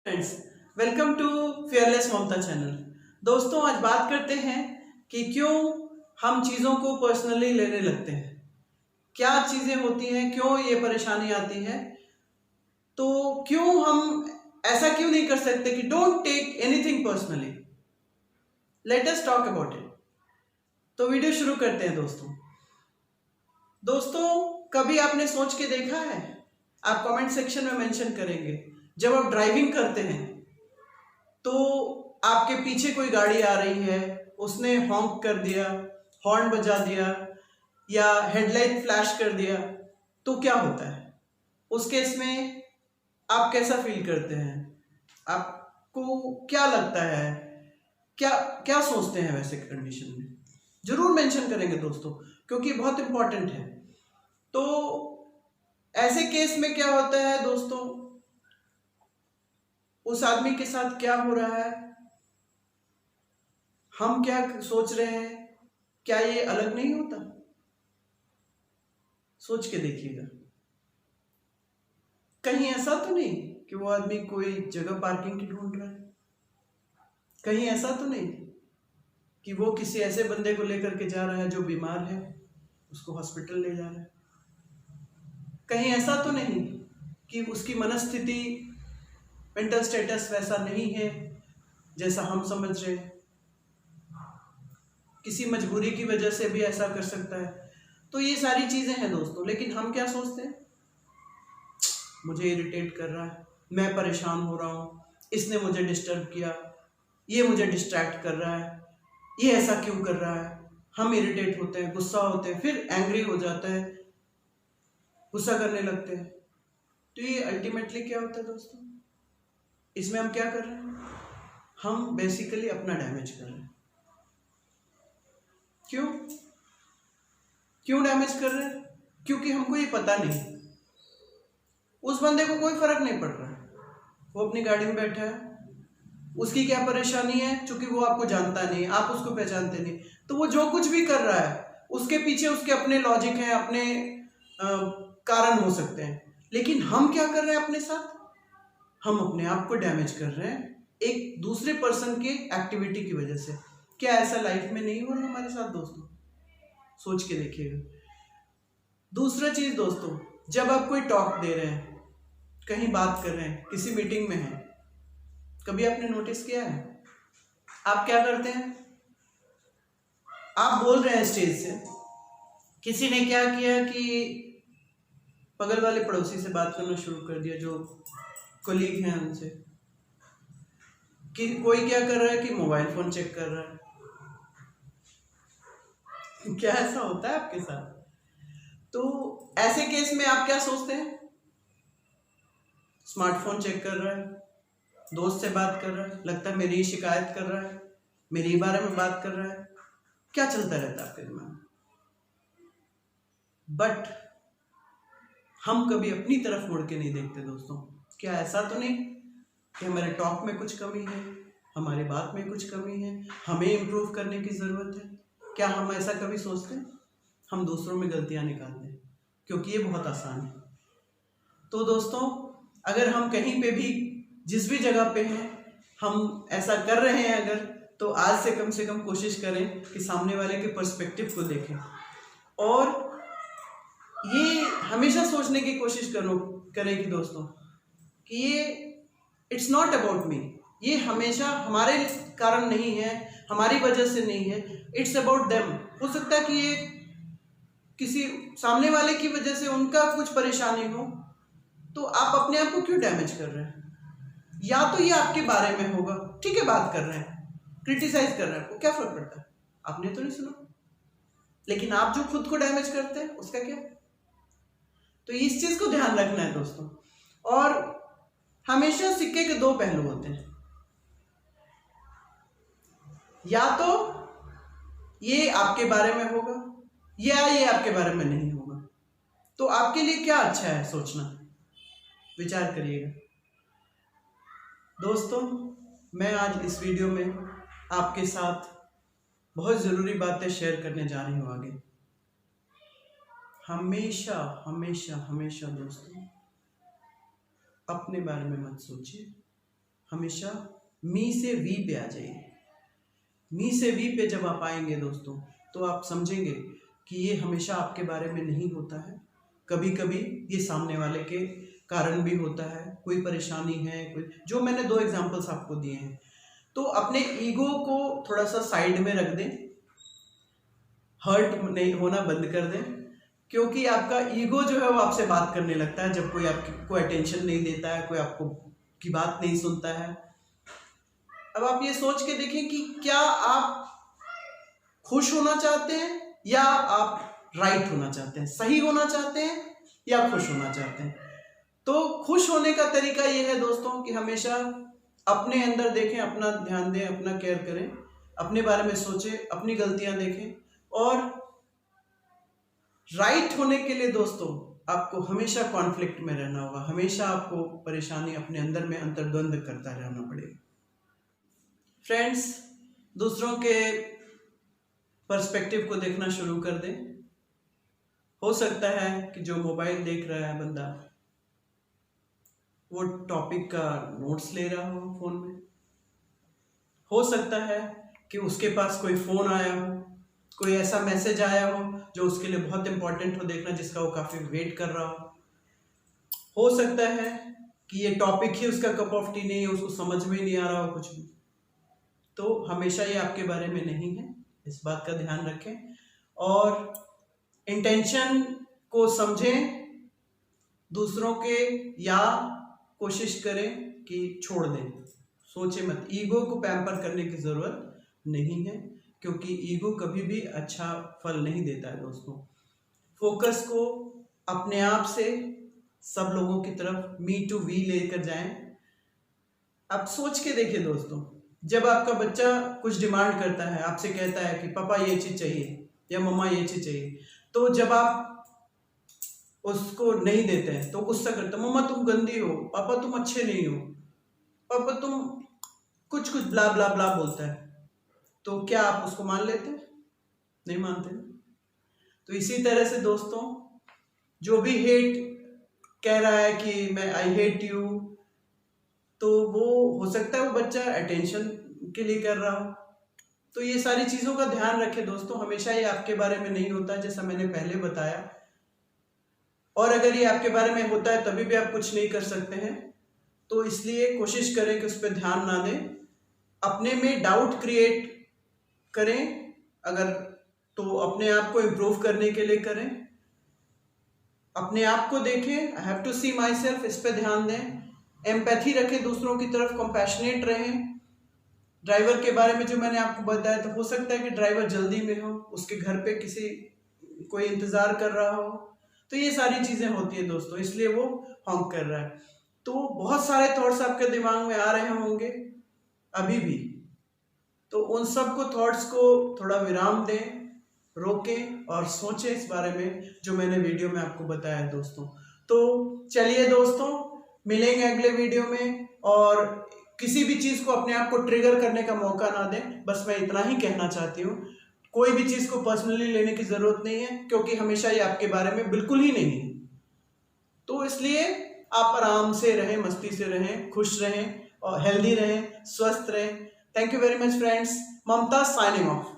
Friends, welcome to fearless Mamta channel. दोस्तों, आज बात करते हैं कि क्यों हम चीज़ों को पर्सनली लेने लगते हैं। क्या चीज़ें होती हैं, क्यों ये परेशानी आती है, तो क्यों हम ऐसा क्यों नहीं कर सकते कि don't take anything personally. Let us talk about it. तो वीडियो शुरू करते हैं दोस्तों, कभी आपने सोच के देखा है, आप कमेंट सेक्शन में मेंशन करेंगे, जब आप ड्राइविंग करते हैं तो आपके पीछे कोई गाड़ी आ रही है, उसने हॉन्क कर दिया, हॉर्न बजा दिया या हेडलाइट फ्लैश कर दिया, तो क्या होता है उस केस में? आप कैसा फील करते हैं? आपको क्या लगता है? क्या क्या सोचते हैं वैसे कंडीशन में? जरूर मेंशन करेंगे दोस्तों, क्योंकि बहुत इंपॉर्टेंट है। तो ऐसे केस में क्या होता है दोस्तों, उस आदमी के साथ क्या हो रहा है, हम क्या सोच रहे हैं, क्या ये अलग नहीं होता? सोच के देखिएगा। कहीं ऐसा तो नहीं कि वो आदमी कोई जगह पार्किंग की ढूंढ रहा है? कहीं ऐसा तो नहीं कि वो किसी ऐसे बंदे को लेकर के जा रहा है जो बीमार है, उसको हॉस्पिटल ले जा रहा है? कहीं ऐसा तो नहीं कि उसकी मनस्थिति, मेंटल स्टेटस वैसा नहीं है जैसा हम समझ रहे हैं? किसी मजबूरी की वजह से भी ऐसा कर सकता है। तो ये सारी चीजें हैं दोस्तों, लेकिन हम क्या सोचते हैं, मुझे इरिटेट कर रहा है, मैं परेशान हो रहा हूँ, इसने मुझे डिस्टर्ब किया, ये मुझे डिस्ट्रैक्ट कर रहा है, ये ऐसा क्यों कर रहा है। हम इरिटेट होते हैं, गुस्सा होते हैं, फिर एंग्री हो जाते हैं, गुस्सा करने लगते हैं। तो ये अल्टीमेटली क्या होता है दोस्तों, इसमें हम क्या कर रहे हैं? हम बेसिकली अपना डैमेज कर रहे हैं। क्यों क्यों डैमेज कर रहे हैं? क्योंकि हमको ये पता नहीं, उस बंदे को कोई फर्क नहीं पड़ रहा है, वो अपनी गाड़ी में बैठा है, उसकी क्या परेशानी है, क्योंकि वो आपको जानता नहीं, आप उसको पहचानते नहीं, तो वो जो कुछ भी कर रहा है उसके पीछे उसके अपने लॉजिक हैं, अपने कारण हो सकते हैं। लेकिन हम क्या कर रहे हैं अपने साथ? हम अपने आप को डैमेज कर रहे हैं एक दूसरे पर्सन के एक्टिविटी की वजह से। क्या ऐसा लाइफ में नहीं हो रहा हमारे साथ दोस्तों? सोच के देखिएगा। दूसरा चीज दोस्तों, जब आप कोई टॉक दे रहे हैं, कहीं बात कर रहे हैं, किसी मीटिंग में हैं, कभी आपने नोटिस किया है आप क्या करते हैं? आप बोल रहे हैं स्टेज से, किसी ने क्या किया कि बगल वाले पड़ोसी से बात करना शुरू कर दिया, जो कोलीग हैं उनसे। कि कोई क्या कर रहा है कि मोबाइल फोन चेक कर रहा है। क्या ऐसा होता है आपके साथ? तो ऐसे केस में आप क्या सोचते हैं? स्मार्टफोन चेक कर रहा है, दोस्त से बात कर रहा है, लगता है मेरी ही शिकायत कर रहा है, मेरे ही बारे में बात कर रहा है। क्या चलता रहता है आपके दिमाग में? बट हम कभी अपनी तरफ मुड़ के नहीं देखते दोस्तों। क्या ऐसा तो नहीं कि हमारे टॉक में कुछ कमी है, हमारी बात में कुछ कमी है, हमें इम्प्रूव करने की ज़रूरत है? क्या हम ऐसा कभी सोचते हैं? हम दूसरों में गलतियां निकालते हैं, क्योंकि ये बहुत आसान है। तो दोस्तों, अगर हम कहीं पे भी, जिस भी जगह पे हैं, हम ऐसा कर रहे हैं अगर, तो आज से कम कोशिश करें कि सामने वाले के पर्सपेक्टिव को देखें, और ये हमेशा सोचने की कोशिश करें कि दोस्तों, कि ये इट्स नॉट अबाउट मी, ये हमेशा हमारे कारण नहीं है, हमारी वजह से नहीं है, इट्स अबाउट देम। हो सकता है कि ये किसी सामने वाले की वजह से उनका कुछ परेशानी हो, तो आप अपने आप को क्यों डैमेज कर रहे हैं? या तो ये आपके बारे में होगा, ठीक है, बात कर रहे हैं, क्रिटिसाइज कर रहे हैं, आपको क्या फर्क पड़ता है, आपने तो नहीं सुना। लेकिन आप जो खुद को डैमेज करते हैं, उसका क्या? तो इस चीज को ध्यान रखना है दोस्तों। और हमेशा सिक्के के दो पहलू होते हैं, या तो ये आपके बारे में होगा, या ये आपके बारे में नहीं होगा। तो आपके लिए क्या अच्छा है सोचना, विचार करिएगा दोस्तों। मैं आज इस वीडियो में आपके साथ बहुत ज़रूरी बातें शेयर करने जा रही हूँ आगे। हमेशा हमेशा हमेशा दोस्तों, अपने बारे में मत सोचिए, हमेशा मी से वी पे आ जाइए। मी से वी पे जब आप आएंगे दोस्तों, तो आप समझेंगे कि ये हमेशा आपके बारे में नहीं होता है। कभी कभी ये सामने वाले के कारण भी होता है, कोई परेशानी है, कोई, जो मैंने 2 एग्जांपल्स आपको दिए हैं। तो अपने ईगो को थोड़ा सा साइड में रख दें, हर्ट नहीं होना बंद कर दें, क्योंकि आपका ईगो जो है वो आपसे बात करने लगता है जब कोई आपको अटेंशन नहीं देता है, कोई आपको की बात नहीं सुनता है। अब आप ये सोच के देखें कि क्या आप खुश होना चाहते हैं या आप राइट होना चाहते हैं, सही होना चाहते हैं या खुश होना चाहते हैं। तो खुश होने का तरीका ये है दोस्तों कि हमेशा अपने अंदर देखें, अपना ध्यान दें, अपना केयर करें, अपने बारे में सोचें, अपनी गलतियां देखें। और राइट होने के लिए दोस्तों आपको हमेशा कॉन्फ्लिक्ट में रहना होगा, हमेशा आपको परेशानी अपने अंदर में अंतर्द्वंद करता रहना पड़ेगा। फ्रेंड्स, दूसरों के पर्सपेक्टिव को देखना शुरू कर दें। हो सकता है कि जो मोबाइल देख रहा है बंदा, वो टॉपिक का नोट्स ले रहा हो फोन में। हो सकता है कि उसके पास कोई फोन आया हो, कोई ऐसा मैसेज आया हो जो उसके लिए बहुत इंपॉर्टेंट हो देखना, जिसका वो काफी वेट कर रहा हो सकता है कि ये टॉपिक ही उसका कप ऑफ टी नहीं है, उसको समझ में नहीं आ रहा हो कुछ भी। तो हमेशा ये आपके बारे में नहीं है, इस बात का ध्यान रखें और इंटेंशन को समझें दूसरों के, या कोशिश करें कि छोड़ दें, सोचे मत। ईगो को पैम्पर करने की जरूरत नहीं है, क्योंकि ईगो कभी भी अच्छा फल नहीं देता है दोस्तों। फोकस को अपने आप से सब लोगों की तरफ मी टू वी लेकर जाएं। आप सोच के देखिए दोस्तों, जब आपका बच्चा कुछ डिमांड करता है, आपसे कहता है कि पापा ये चीज चाहिए या मम्मा ये चीज चाहिए, तो जब आप उसको नहीं देते हैं तो गुस्सा करता है, मम्मा तुम गंदी हो, पापा तुम अच्छे नहीं हो, पापा तुम कुछ कुछ ब्ला ब्ला ब्ला बोलता है, तो क्या आप उसको मान लेते हैं? नहीं मानते। तो इसी तरह से दोस्तों, जो भी हेट कह रहा है कि मैं आई हेट यू, तो वो हो सकता है वो बच्चा अटेंशन के लिए कर रहा हो। तो ये सारी चीजों का ध्यान रखें दोस्तों, हमेशा ये आपके बारे में नहीं होता है, जैसा मैंने पहले बताया। और अगर ये आपके बारे में होता है तभी भी आप कुछ नहीं कर सकते हैं। तो इसलिए कोशिश करें कि उस पर ध्यान ना दें, अपने में डाउट क्रिएट करें अगर, तो अपने आप को इम्प्रूव करने के लिए करें, अपने आप को देखें, I have to see myself, इस पे ध्यान दें, एम्पैथी रखें दूसरों की तरफ, कंपैशनेट रहें। ड्राइवर के बारे में जो मैंने आपको बताया, तो हो सकता है कि ड्राइवर जल्दी में हो, उसके घर पे कोई इंतजार कर रहा हो, तो ये सारी चीजें होती है दोस्तों, इसलिए वो हॉन्क कर रहा है। तो बहुत सारे थॉट्स आपके दिमाग में आ रहे होंगे अभी भी, तो उन सब को थॉट्स को थोड़ा विराम दें, रोकें और सोचें इस बारे में जो मैंने वीडियो में आपको बताया दोस्तों। तो चलिए दोस्तों, मिलेंगे अगले वीडियो में, और किसी भी चीज को अपने आप को ट्रिगर करने का मौका ना दें। बस मैं इतना ही कहना चाहती हूँ, कोई भी चीज को पर्सनली लेने की जरूरत नहीं है, क्योंकि हमेशा ये आपके बारे में बिल्कुल ही नहीं है। तो इसलिए आप आराम से रहें, मस्ती से रहें, खुश रहें और हेल्दी रहें, स्वस्थ रहें। Thank you very much friends. Mamta signing of.